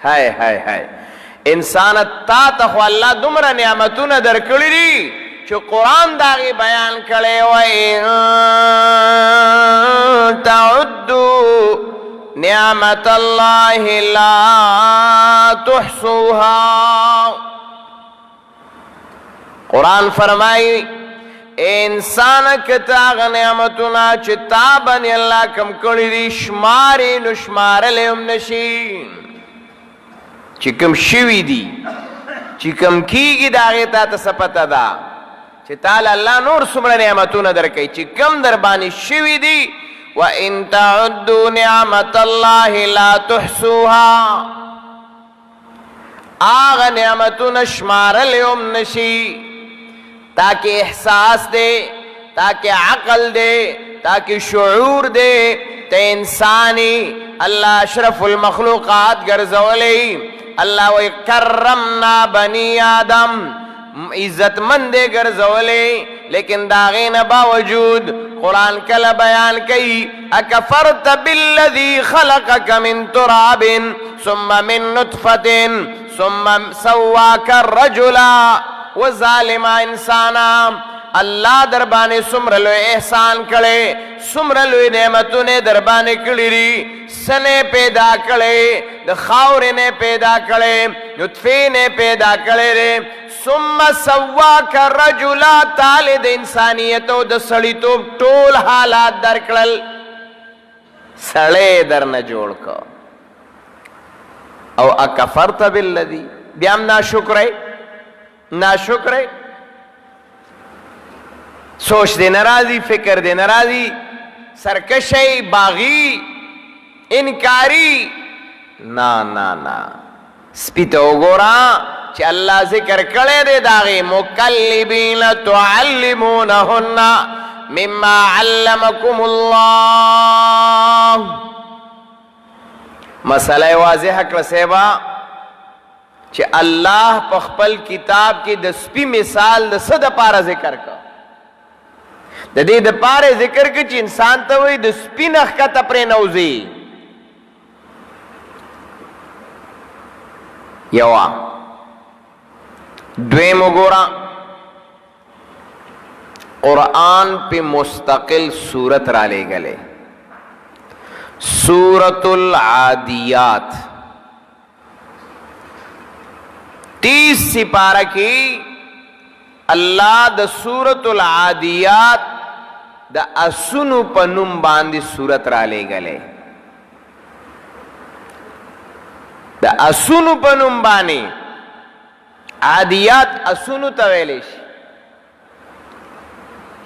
هاي هاي هاي انسان تا ته خو الله دومره نعمتونه درکړي دي چې قرآن داغي بیان کړي وای تعدوا نعمت الله لا تحصوها. قرآن فرمائی انسان کتاغ نعمتنا چه تابن اللہ کم کری دی شماری نشمار لیم نشی چه کم شوی دی چه کم کیگی داغی تا تسپتا دا چه تال اللہ نور سمر نعمتنا در کئی چه کم در بانی شوی دی وَإِن تَعُدُّوا نِعْمَةَ اللَّهِ لَا تُحْصُوهَا. آغا نعمتنا شمار لیم نشی تاکہ احساس دے، تاکہ عقل دے، تاکہ شعور دے تے انسانی اللہ اشرف المخلوقات گرزولی. اللہ وَيَكَرَّمْنَا بَنِي آدم عزت مندے گرزولی. لیکن داغین باوجود قرآن کل بیان کی اکفرت بالذی خلقک من تراب ثم من نطفت ثم سواک الرجلا. و ظالم انسانا اللہ دربانے سمرلو احسان کڑے سمرلو نعمتوں نے دربانے کڑی سنے پیدا کڑے خاور نے پیدا کڑے نطفے نے پیدا کڑے رے ثم سواک الرجلا تالد انسانیتو د سڑی تو ٹول حالات در کڑل سڑے در نجوڑ کو او اکفرت بالذی بیام نا شکرے نا شکرے سوچ دے نرازی فکر دے نرازی سرکشی باغی انکاری نا نا نا سپیتا گورا چی اللہ ذکر کڑے دے داغی مکلبین تعلمونہن مما علمکم اللہ. مسئلہ واضح کر سیبا چې الله په خپل کتاب کې د سپي مثال د څه دپاره ذکر کا د دې دپاره ذکر کا چې انسان ته وایي د سپي نه ښکته پرې نوځي. یوه دویم وګوره قرآن پہ مستقل سورت را لے گلے سورت العادیات 30 سپارہ کی اللہ دا سورت العادیات دا اسنو پنم باندی سورت را لے گلے دا اسنو پنم باندی عادیات اسنو تویلش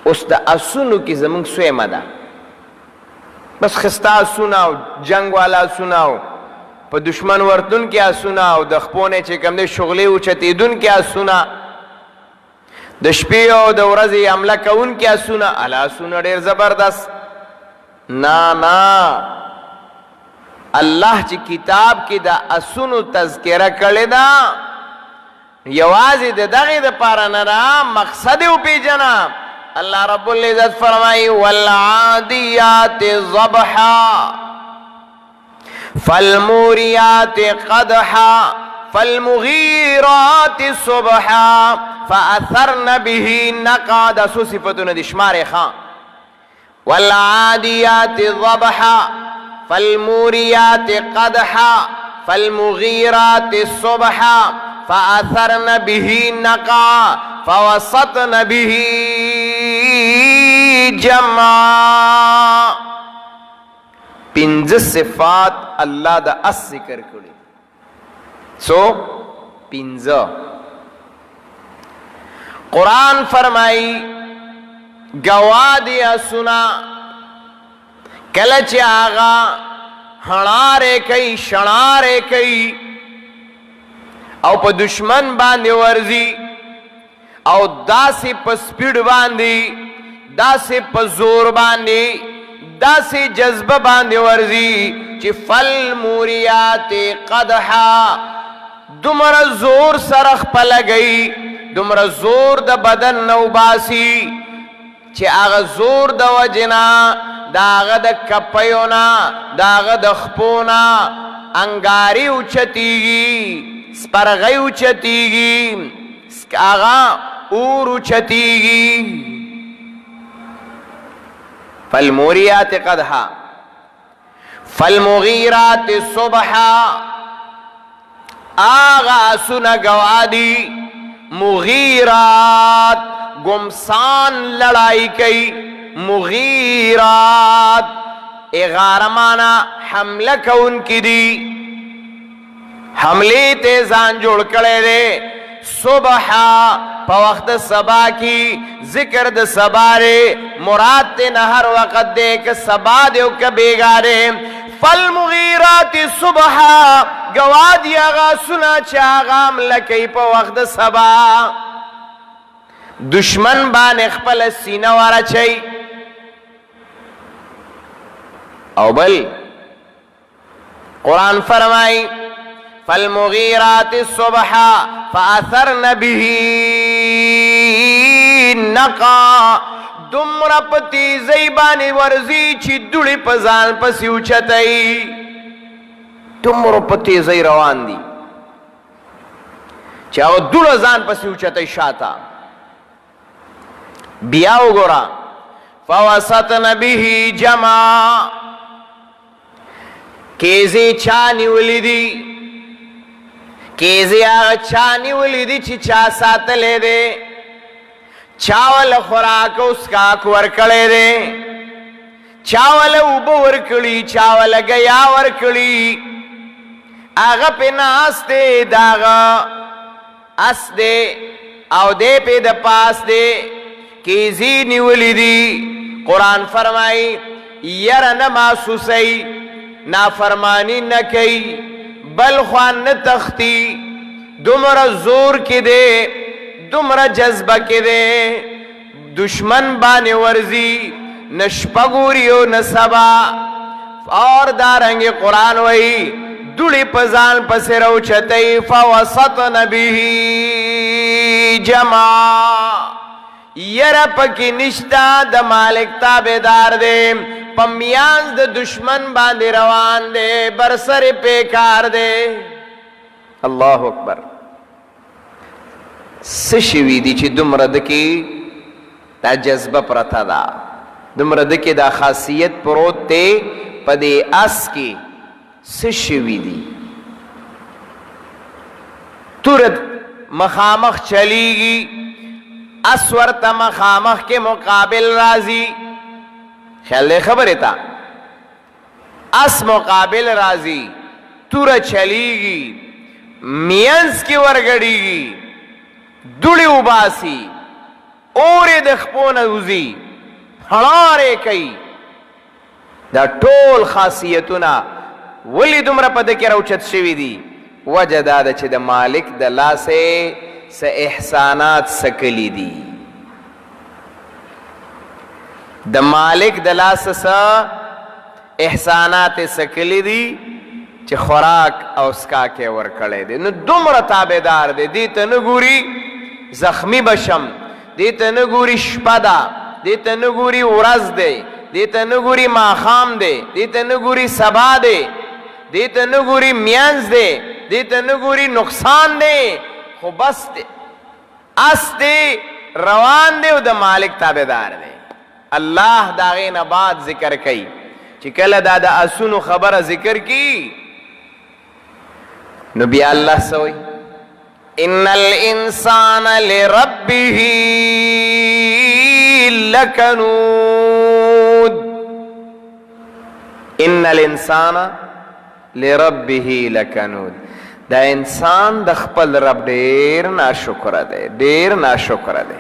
اس دا اسنو کی زمان سوی مدا بس خستا سناو جنگ والا سناو پا دشمن ورتن کیا سناو د خپونے چه کم دے شغلی اوچتیدن کیا سنا د شپی او د ورځې عمله کون کیا سنا الا سنا ډیر زبردست نا نا الله چې کتاب کې دا اسونو تذکرہ کړی دا یوازې د دغه د پاره نه را مقصد او پیجنا. اللہ رب العزت فرمائی والعادیات ضبحا فالموریات قدحا فالمغیرات صبحا فاثرن به نقا. دا سو صفتون دی شمار خان والعادیات ضبحا فالموریات قدحا فالمغیرات صبحا فاثرن به نقا فوسطن به جمع. پنځه صفات اللہ دا اس ذکر کړي سو پنځه. قرآن فرمائی گوا دیا سنا کلچ آغا ہنارے کئی شنارے کئی او پا دشمن باندے ورزی او داسی پا سپیڈ باندی داسی پا زور باندی داسی جذب باندے ورزی چی فل موریات قدحا دمر زور سرخ پا لگئی دمر زور دا بدن نو باسی چی آغا زور دا وجنا دا آغا دا کپیونا دا آغا دا خپونا انگاری اوچتیگی سپرغی اوچتیگی آغا اور اوچتیگی فالموریات قدحا فالمغیرات صبحا آغا سنا گوادی مغیرات گمسان لڑائی کئی مغیرات اغارمانا حملہ کون کی دی حملے تیزان جوڑ کڑے دے صبحا پا وقت سبا کی ذکر د سبارے مراد تے نہر وقت دے کہ سبا دے کہ بیگارے فالمغیرات صبحا گوادی آغا سنا چاغام لکی پا وقت سبا دشمن بان اخپل سینہ وارا چاہی او بل قرآن فرمائی فالمغیرات صبحا فاثرن به نقا دمرا پتی زیبانی ورزی چی دوڑی پزان پسی اوچتائی دمرا پتی زی روان دی چاہو دوڑا زان پسی اوچتائی شاتا بیاو گورا فوسطن به جمع کیزی چانی ولیدی کیزی آغا چانی ولیدی چی چا سات لے دے چاول خوراک اس کاک ورکڑے دے چاول اوبو ورکڑی چاول گیا ورکڑی آغا پہ ناس دے داغا اس دے او دے پہ دا پاس دے کیزی نیولی دی قرآن فرمائی یر نماسوسی نافرمانی نکی بل خوان نتختی دمر زور کی دے دمر جذبہ کی دے دشمن بان ورزی نشپگوریو نسبا اور دارنگ قرآن وئی دوڑی پزان پس روچتی فوسطن به جمع یرپ کی نشتا دا مالک تابدار دے پمیانز دا دشمن باندے روان دے برسر پیکار دے اللہ اکبر سشوی دی چی دمرد کی دا جذبہ پرتا دا دمرد کی دا خاصیت پروت تے پدے اس کی سشوی دی تورد مخامخ چلی گی اسور تا مخامخ کے مقابل رازی خیال دے خبر تا اس مقابل رازی تورا چلی گی مینز کی ورگڑی گی دوڑی اباسی اور دخپون اوزی پھڑارے کئی دا ٹول خاصیتنا ولی دمرا پدکی روچت شوی دی وجہ دادا چھ دا مالک دا لا سے س احسانات سکلی دی دا مالک دا لا سے احسانات سکلی دی چھ خوراک اوسکا کے ورکڑے دے نو دمرا تابدار دے دیتا نگوری زخمی بشم دیتا نگوری شپدا دیتا نگوری ورز دے دیتا نگوری ماخام دے دیتا نگوری سبا دے دیتا نگوری میانز دے دیتا نگوری نقصان دے خو بس دے اس دے روان دے و دا مالک تابدار دے اللہ داغین بعد ذکر کئی چکل دا دا اسونو خبر ذکر کی نبی اللہ سوئی ان الانسان لربه لکنود ان الانسان لربه لکنود دا انسان د خپل رب ډیر ناشکر دی ډیر ناشکر دی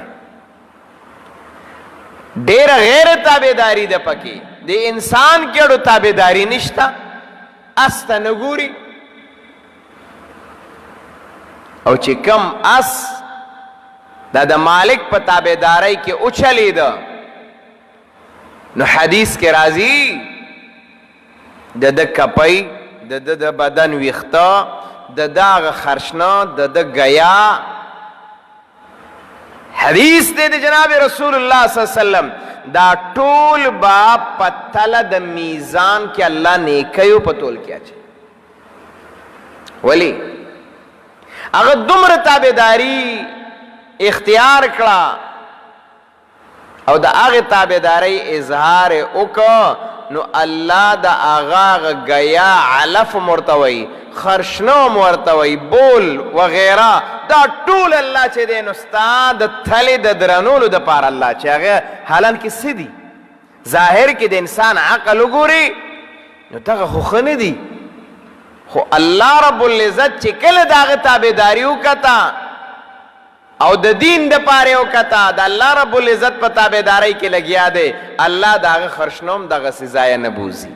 ډیر غیر تابعداري ده پکې د انسان کېړو تابعداري نشتا است نګوري او چې کم اس دا د مالک په تابعداري کې اوچلی ده نو حدیث کې راځي د کپۍ د بدن ویخته د داغ خرشنا د گیا حدیث دے جناب رسول اللہ صلی اللہ علیہ وسلم دا ټول با پتل د میزان کے اللہ نیکیو پتول کیا چھے ولی هغه دومره تابعداري اختیار کړه او د هغې تابعدارۍ اظهار وکړه نو الله د هغه غیا علف ورته وایي، خرشنوم ورته وایي، بول وغیره، دا ټول الله چې دی نو ستا د تلې د درنولو دپاره الله چې هغه حالان کې څه دي ظاهر کې د انسان عقل وګوري نو دغه خو ښه نه دي، خو الله رب العزت چې کله د هغه تابعداري وکړه او د دین دپاره وکړه د الله رب العزت په تابعدارۍ کې لګیا دی، الله د هغه خرشنوم دغسې ضایع نه بوزي،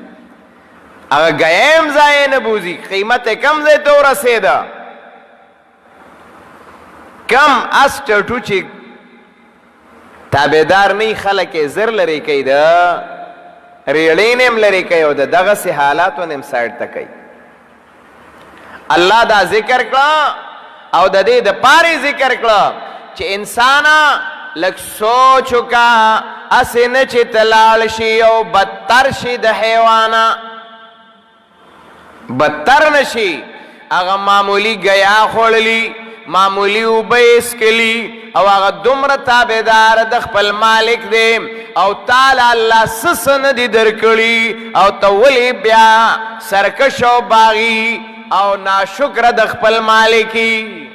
هغه ګیه هم ضایع نه بوزي، قیمت یې کم ځای ته ورسېده. کم اس ټټو چې تابعدار نه خلک یې زر لرې کوي، د ریړۍ نه هم لرې کوي او د دغسې حالاتو نه هم سایډ ته کوي. الله دا ذکر کړه او د دې دپاره ذکر کړه چې انسانا لږ سوچ وکړه هسې نه چې ته لاړ شي او بدتر شي د حیوانه، بدتر نشي. هغه معمولی ګیا خوړلی، معمولی اوبه یې څښلي او هغه دومره تابعدار د خپل مالک دی او تعالی الله څه نه دي درکړي او ته ولې بیا سرکش او باغي او ناشکره د خپل مالکی.